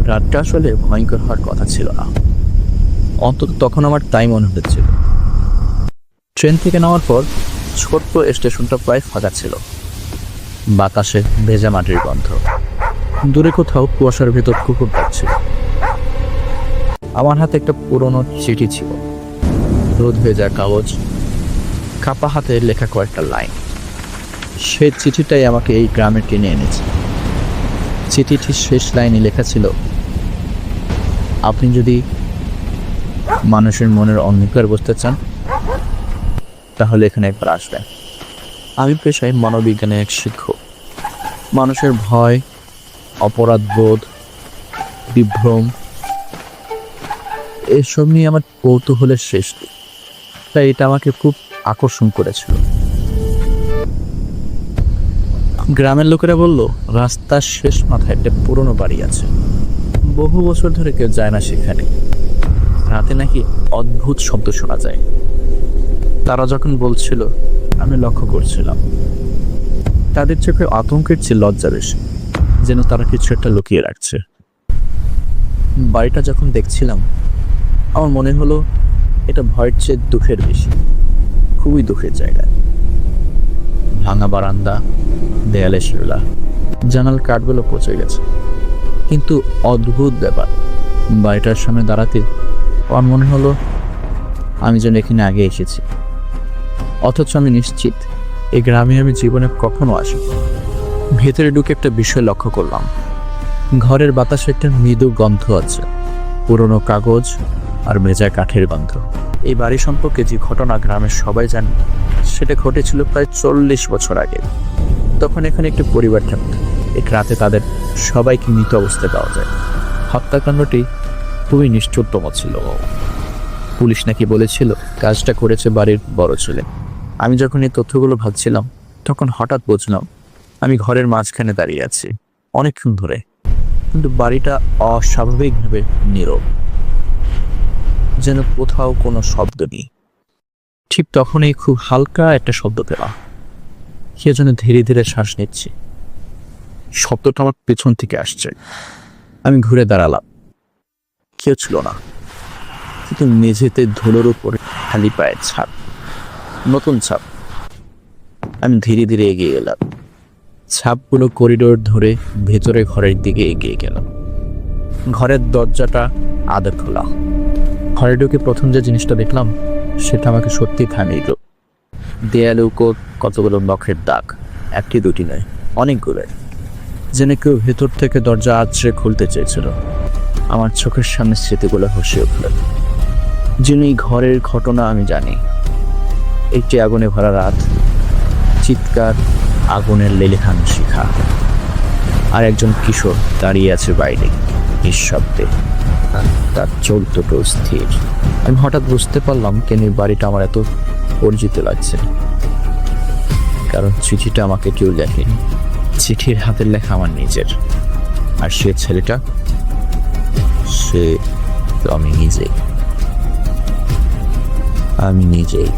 রাতটা আসলে ভয়ঙ্কর হওয়ার কথা ছিল না, অন্তত তখন আমার তাই মনে হচ্ছিল। ট্রেন থেকে নামার পর ছোট্ট স্টেশনটা প্রায় ফাঁকা ছিল। বাতাসে ভেজা মাটির গন্ধ, দূরে কোথাও কুয়াশার ভেতর কুকুর ডাকছিল। আমার হাতে একটা পুরনো চিঠি ছিল, রোদ হয়ে যায় কাগজ, কাপা হাতে লেখা কয়েকটা লাইন। সেই চিঠিটাই আমাকে এই গ্রামে টেনে এনেছে। চিঠিটির শেষ লাইনে লেখা ছিল, আপনি যদি মানুষের মনের অন্ধকার বুঝতে চান তাহলে এখানে একবার আসবেন। আমি পেশায় মনোবিজ্ঞানের এক শিক্ষক। মানুষের ভয়, অপরাধবোধ, বিভ্রম এসব নিয়ে আমার কৌতূহলের শেষ নেই। তাই এটা আমাকে খুব আকর্ষণ করেছিল। গ্রামের লোকেরা বলল, রাস্তার শেষ মাথায় একটা পুরনো বাড়ি আছে, বহু বছর ধরে কেউ যায় না সেখানে। রাতে নাকি অদ্ভুত শব্দ শোনা যায়। তারা যখন বলছিল আমি লক্ষ্য করছিলাম, তাদের চোখে আতঙ্কের চেয়ে লজ্জা বেশি, যেন তারা কিছু একটা লুকিয়ে রাখছে। বাড়িটা যখন দেখছিলাম আমার মনে হলো এটা ভয়ের চেয়ে দুঃখের বেশি, খুবই দুঃখের জায়গা। ভাঙা বারান্দা, দেয়ালে শিলা, জানাল কাঠগুলো পচে গেছে। কিন্তু অদ্ভুত ব্যাপার, বাড়িটার সামনে দাঁড়াতে আমার মনে হলো আমি যেন এখানে আগে এসেছি, অথচ আমি নিশ্চিত এই গ্রামে আমি জীবনে কখনো আসি। ভেতরে ঢুকে একটা বিষয় লক্ষ্য করলাম, ঘরের বাতাসে একটা মৃদু গন্ধ আছে, পুরনো কাগজ আর ভেজা কাঠের গন্ধ। এই বাড়ি সম্পর্কে যে ঘটনা গ্রামের সবাই জানে, সেটা ঘটেছিল প্রায় 40 বছর আগে। তখন এখানে একটি পরিবার থাকত। এক রাতে তাদের সবাইকে মৃত অবস্থায় পাওয়া যায়। হত্যাকাণ্ডটি খুবই নিষ্ঠুরতম ছিল। পুলিশ নাকি বলেছিল কাজটা করেছে বাড়ির বড় ছেলে। আমি যখন এই তথ্যগুলো ভাবছিলাম তখন হঠাৎ বুঝলাম আমি ঘরের মাঝখানে দাঁড়িয়ে আছি অনেকক্ষণ ধরে, কিন্তু বাড়িটা অস্বাভাবিকভাবে নীরব, যেন কোথাও কোনো শব্দ নেই। ঠিক তখনই খুব হালকা একটা শব্দ পেলাম, কেউ যেন ধীরে ধীরে শ্বাস নিচ্ছে। শব্দটা আমার পেছন থেকে আসছে। আমি ঘুরে দাঁড়ালাম, কেউ ছিল না, কিন্তু মেঝেতে ধুলোর উপরে খালি পায়ের ছাপ, নতুন ছাপ। আমি ধীরে ধীরে এগিয়ে গেলাম, ছাপগুলো করিডোর ধরে ভেতরে ঘরের দিকে এগিয়ে গেলাম। ঘরের দরজাটা আধা খোলা। ঘরে ঢুকে প্রথম যে জিনিসটা দেখলাম সেটা আমাকে সত্যি থামিয়ে দিল। দেয়ালে কতগুলো নখের দাগ, একটি দুটি নয়, অনেকগুলো, যেন কেউ ভেতর থেকে দরজা আছড়ে খুলতে চেয়েছিল। আমার চোখের সামনে স্মৃতিগুলো ভেসে উঠল। যেন এই ঘরের ঘটনা আমি জানি। একটি আগুনে ভরা রাত, চিৎকার, আগুনের লেলিহান শিখা, আর একজন কিশোর দাঁড়িয়ে আছে বাইরে নিঃশব্দে, তার চোখ দুটো স্থির। আমি হঠাৎ বুঝতে পারলাম কেন এই বাড়িটা আমার এত পরিচিত লাগছে। কারণ চিঠিটা আমাকে কেউ লেখেনি, চিঠির হাতের লেখা আমার নিজের। আর সে ছেলেটা, সে তো আমি নিজেই। আমি নিজেই।